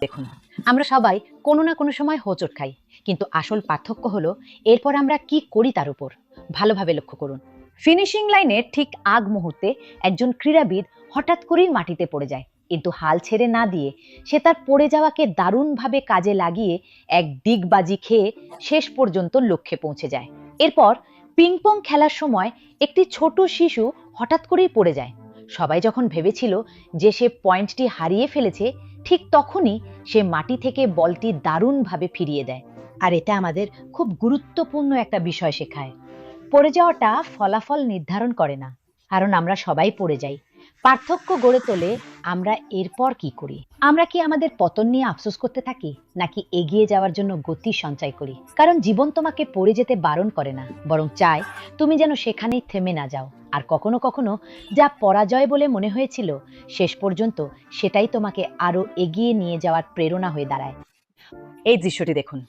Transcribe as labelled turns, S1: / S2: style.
S1: দেখুন, আমরা সবাই কোনো না কোনো সময় হোঁচট খাই, কিন্তু আসল পার্থক্য হলো এরপর আমরা কি করি তার উপর। ভালোভাবে লক্ষ্য করুন, ফিনিশিং লাইনের ঠিক আগ মুহূর্তে একজন ক্রীড়াবিদ হঠাৎ করেই মাটিতে পড়ে যায়, কিন্তু হাল ছেড়ে না দিয়ে সে তার পড়ে যাওয়াকে দারুণভাবে কাজে লাগিয়ে এক ডিগবাজি খেয়ে শেষ পর্যন্ত লক্ষ্যে পৌঁছে যায়। এরপর পিংপং খেলার সময় একটি ছোট শিশু হঠাৎ করেই পড়ে যায়। সবাই যখন ভেবেছিল যে সে পয়েন্টটি হারিয়ে ফেলেছে, ঠিক তখনই সে মাটি থেকে বলটি দারুণভাবে ফিরিয়ে দেয়। আর এটা আমাদের খুব গুরুত্বপূর্ণ একটা বিষয় শেখায়। পড়ে যাওয়াটা ফলাফল নির্ধারণ করে না, কারণ আমরা সবাই পড়ে যাই। পার্থক্য গড়ে তোলে আমরা এরপর কি করি। আমরা কি আমাদের পতন নিয়ে আফসোস করতে থাকি, নাকি এগিয়ে যাওয়ার জন্য গতি সঞ্চয় করি? কারণ জীবন তোমাকে পড়ে যেতে বারণ করে না, বরং চায় তুমি যেন সেখানেই থেমে না যাও। আর কখনো কখনো যা পরাজয় বলে মনে হয়েছিল, শেষ পর্যন্ত সেটাই তোমাকে আরো এগিয়ে নিয়ে যাওয়ার প্রেরণা হয়ে দাঁড়ায়। এই দৃশ্যটি দেখুন,